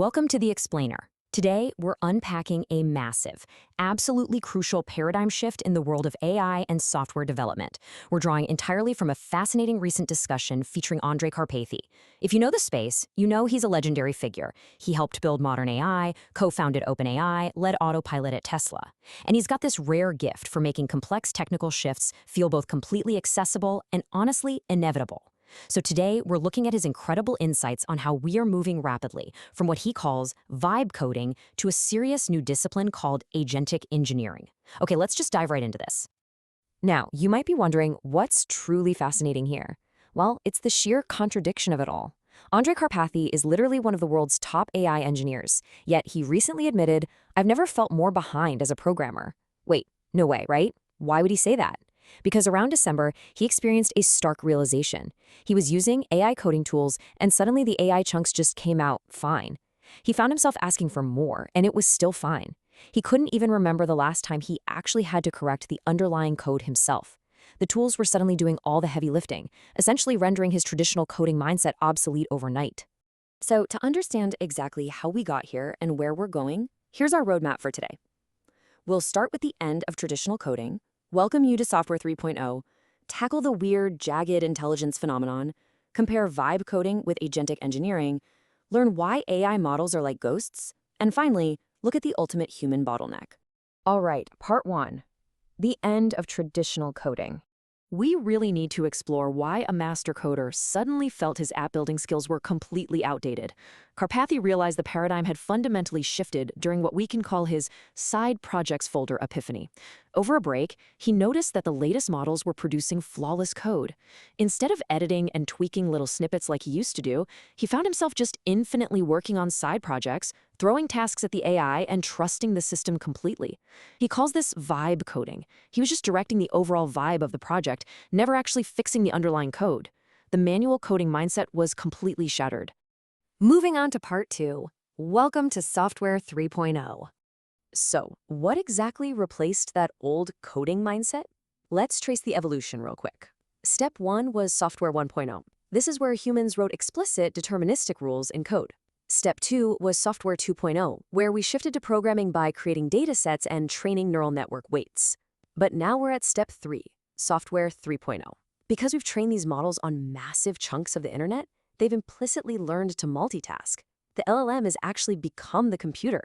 Welcome to The Explainer. Today, we're unpacking a massive, absolutely crucial paradigm shift in the world of AI and software development. We're drawing entirely from a fascinating recent discussion featuring Andrej Karpathy. If you know the space, you know he's a legendary figure. He helped build modern AI, co-founded OpenAI, led autopilot at Tesla. And he's got this rare gift for making complex technical shifts feel both completely accessible and honestly inevitable. So today, we're looking at his incredible insights on how we are moving rapidly from what he calls vibe coding to a serious new discipline called Agentic Engineering. Okay, let's just dive right into this. Now, you might be wondering what's truly fascinating here. Well, it's the sheer contradiction of it all. Andrej Karpathy is literally one of the world's top AI engineers, yet he recently admitted, "I've never felt more behind as a programmer." Wait, no way, right? Why would he say that? Because around December, he experienced a stark realization. He was using AI coding tools, and suddenly the AI chunks just came out fine. He found himself asking for more, and it was still fine. He couldn't even remember the last time he actually had to correct the underlying code himself. The tools were suddenly doing all the heavy lifting, essentially rendering his traditional coding mindset obsolete overnight. So, to understand exactly how we got here and where we're going, here's our roadmap for today. We'll start with the end of traditional coding, welcome you to Software 3.0, tackle the weird Jagged Intelligence phenomenon, compare vibe coding with agentic engineering, learn why AI models are like ghosts, and finally, look at the ultimate human bottleneck. All right, part one, the end of traditional coding. We really need to explore why a master coder suddenly felt his app-building skills were completely outdated. Karpathy realized the paradigm had fundamentally shifted during what we can call his side projects folder epiphany. Over a break, he noticed that the latest models were producing flawless code. Instead of editing and tweaking little snippets like he used to do, he found himself just infinitely working on side projects, throwing tasks at the AI, and trusting the system completely. He calls this vibe coding. He was just directing the overall vibe of the project, never actually fixing the underlying code. The manual coding mindset was completely shattered. Moving on to part two, welcome to Software 3.0. So, what exactly replaced that old coding mindset? Let's trace the evolution real quick. Step one was Software 1.0. This is where humans wrote explicit deterministic rules in code. Step two was Software 2.0, where we shifted to programming by creating datasets and training neural network weights. But now we're at step three, Software 3.0. Because we've trained these models on massive chunks of the internet, they've implicitly learned to multitask. The LLM has actually become the computer.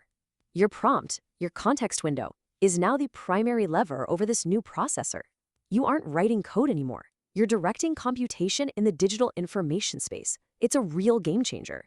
Your prompt, your context window, is now the primary lever over this new processor. You aren't writing code anymore. You're directing computation in the digital information space. It's a real game changer.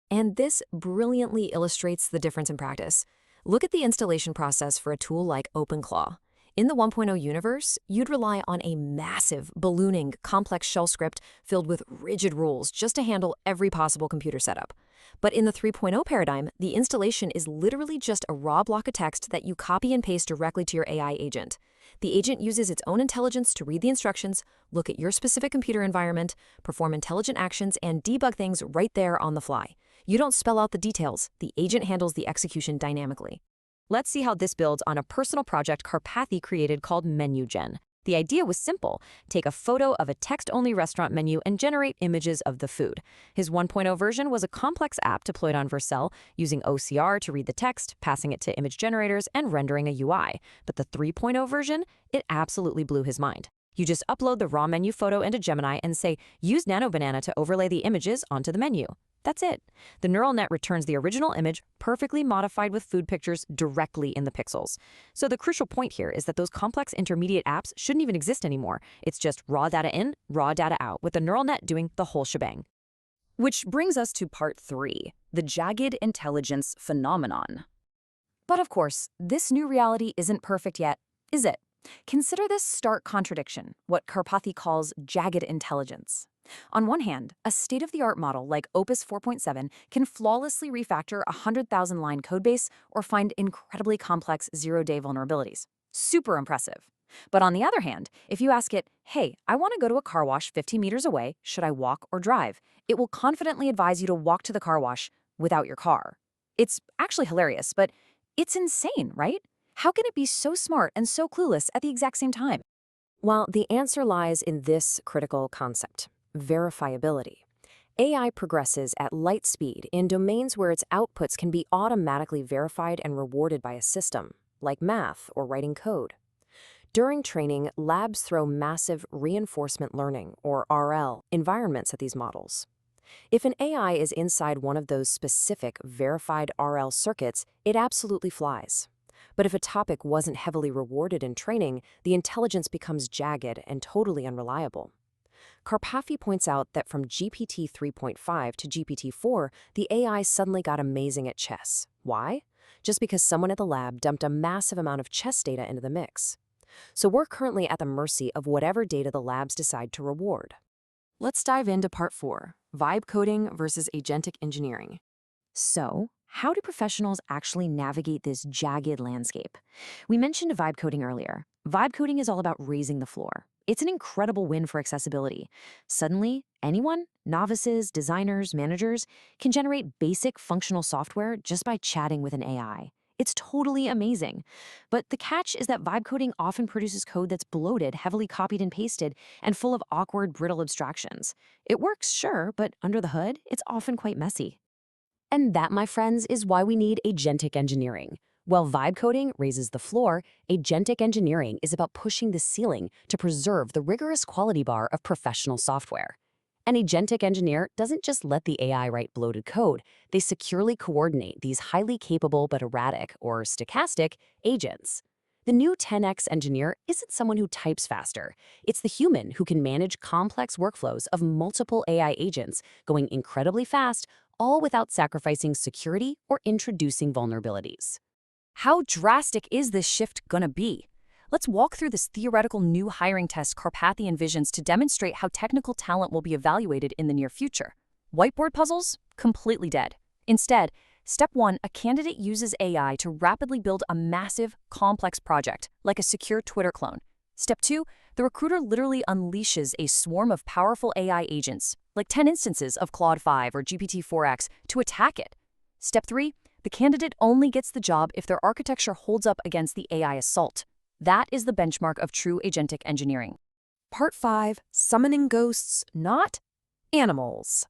And this brilliantly illustrates the difference in practice. Look at the installation process for a tool like OpenClaw. In the 1.0 universe, you'd rely on a massive, ballooning, complex shell script filled with rigid rules just to handle every possible computer setup. But in the 3.0 paradigm, the installation is literally just a raw block of text that you copy and paste directly to your AI agent. The agent uses its own intelligence to read the instructions, look at your specific computer environment, perform intelligent actions, and debug things right there on the fly. You don't spell out the details. The agent handles the execution dynamically. Let's see how this builds on a personal project Karpathy created called MenuGen. The idea was simple. Take a photo of a text-only restaurant menu and generate images of the food. His 1.0 version was a complex app deployed on Vercel, using OCR to read the text, passing it to image generators, and rendering a UI. But the 3.0 version, it absolutely blew his mind. You just upload the raw menu photo into Gemini and say, "Use NanoBanana to overlay the images onto the menu." That's it. The neural net returns the original image, perfectly modified with food pictures directly in the pixels. So the crucial point here is that those complex intermediate apps shouldn't even exist anymore. It's just raw data in, raw data out, with the neural net doing the whole shebang. Which brings us to part three, the Jagged Intelligence phenomenon. But of course, this new reality isn't perfect yet, is it? Consider this stark contradiction, what Karpathy calls jagged intelligence. On one hand, a state-of-the-art model like Opus 4.7 can flawlessly refactor a 100,000-line codebase or find incredibly complex zero-day vulnerabilities. Super impressive. But on the other hand, if you ask it, "Hey, I want to go to a car wash 50 meters away, should I walk or drive?" it will confidently advise you to walk to the car wash without your car. It's actually hilarious, but it's insane, right? How can it be so smart and so clueless at the exact same time? Well, the answer lies in this critical concept: verifiability. AI progresses at light speed in domains where its outputs can be automatically verified and rewarded by a system, like math or writing code. During training, labs throw massive reinforcement learning, or RL, environments at these models. If an AI is inside one of those specific verified RL circuits, it absolutely flies. But if a topic wasn't heavily rewarded in training, the intelligence becomes jagged and totally unreliable. Karpathy points out that from GPT 3.5 to GPT 4, the AI suddenly got amazing at chess. Why? Just because someone at the lab dumped a massive amount of chess data into the mix. So we're currently at the mercy of whatever data the labs decide to reward. Let's dive into part 4, vibe coding versus agentic engineering. So, how do professionals actually navigate this jagged landscape? We mentioned vibe coding earlier. Vibe coding is all about raising the floor. It's an incredible win for accessibility. Suddenly, anyone, novices, designers, managers, can generate basic functional software just by chatting with an AI. It's totally amazing. But the catch is that vibe coding often produces code that's bloated, heavily copied and pasted, and full of awkward, brittle abstractions. It works, sure, but under the hood, it's often quite messy. And that, my friends, is why we need agentic engineering. While vibe coding raises the floor, agentic engineering is about pushing the ceiling to preserve the rigorous quality bar of professional software. An agentic engineer doesn't just let the AI write bloated code, they securely coordinate these highly capable but erratic, or stochastic, agents. The new 10x engineer isn't someone who types faster. It's the human who can manage complex workflows of multiple AI agents going incredibly fast, all without sacrificing security or introducing vulnerabilities. How drastic is this shift gonna be? Let's walk through this theoretical new hiring test Karpathy envisions to demonstrate how technical talent will be evaluated in the near future. Whiteboard puzzles? Completely dead. Instead, step 1, a candidate uses AI to rapidly build a massive, complex project, like a secure Twitter clone. Step 2, the recruiter literally unleashes a swarm of powerful AI agents, like 10 instances of Claude 5 or GPT-4x, to attack it. Step 3, the candidate only gets the job if their architecture holds up against the AI assault. That is the benchmark of true agentic engineering. Part 5, summoning ghosts, not animals.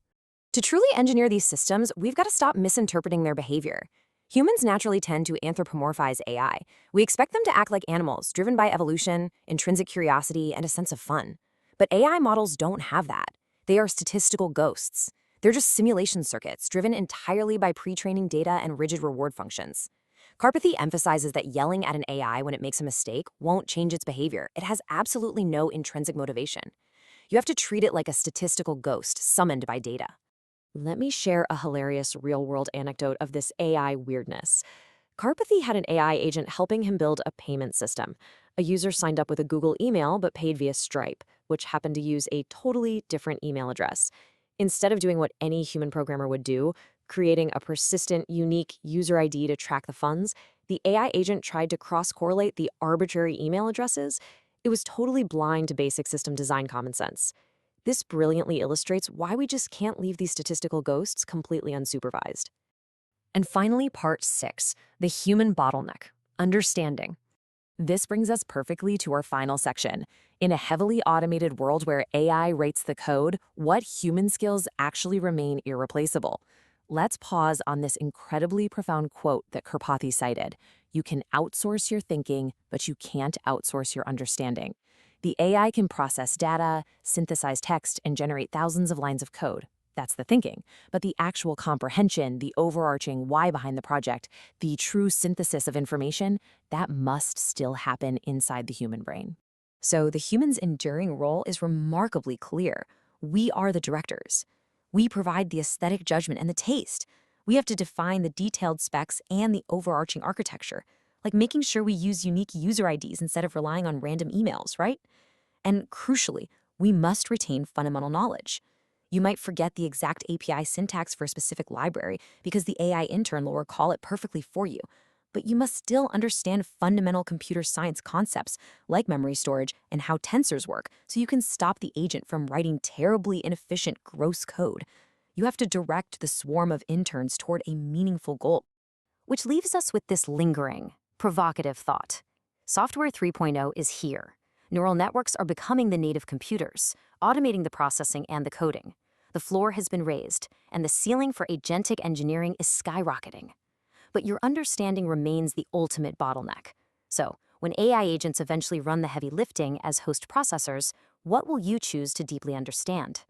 To truly engineer these systems, we've got to stop misinterpreting their behavior. Humans naturally tend to anthropomorphize AI. We expect them to act like animals, driven by evolution, intrinsic curiosity, and a sense of fun. But AI models don't have that. They are statistical ghosts. They're just simulation circuits, driven entirely by pre-training data and rigid reward functions. Karpathy emphasizes that yelling at an AI when it makes a mistake won't change its behavior. It has absolutely no intrinsic motivation. You have to treat it like a statistical ghost summoned by data. Let me share a hilarious real-world anecdote of this AI weirdness. Karpathy had an AI agent helping him build a payment system. A user signed up with a Google email but paid via Stripe, which happened to use a totally different email address. Instead of doing what any human programmer would do, creating a persistent, unique user ID to track the funds, the AI agent tried to cross-correlate the arbitrary email addresses. It was totally blind to basic system design common sense. This brilliantly illustrates why we just can't leave these statistical ghosts completely unsupervised. And finally, part 6, the human bottleneck, understanding. This brings us perfectly to our final section. In a heavily automated world where AI writes the code, what human skills actually remain irreplaceable? Let's pause on this incredibly profound quote that Karpathy cited. You can outsource your thinking, but you can't outsource your understanding. The AI can process data, synthesize text, and generate thousands of lines of code. That's the thinking. But the actual comprehension, the overarching why behind the project, the true synthesis of information, that must still happen inside the human brain. So the human's enduring role is remarkably clear. We are the directors. We provide the aesthetic judgment and the taste. We have to define the detailed specs and the overarching architecture, like making sure we use unique user IDs instead of relying on random emails, right? And crucially, we must retain fundamental knowledge. You might forget the exact API syntax for a specific library because the AI intern will recall it perfectly for you. But you must still understand fundamental computer science concepts like memory storage and how tensors work so you can stop the agent from writing terribly inefficient, gross code. You have to direct the swarm of interns toward a meaningful goal. Which leaves us with this lingering, provocative thought. Software 3.0 is here. Neural networks are becoming the native computers, automating the processing and the coding. The floor has been raised, and the ceiling for agentic engineering is skyrocketing. But your understanding remains the ultimate bottleneck. So, when AI agents eventually run the heavy lifting as host processors, what will you choose to deeply understand?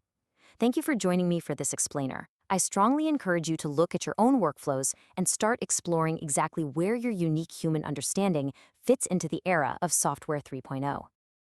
Thank you for joining me for this explainer. I strongly encourage you to look at your own workflows and start exploring exactly where your unique human understanding fits into the era of Software 3.0.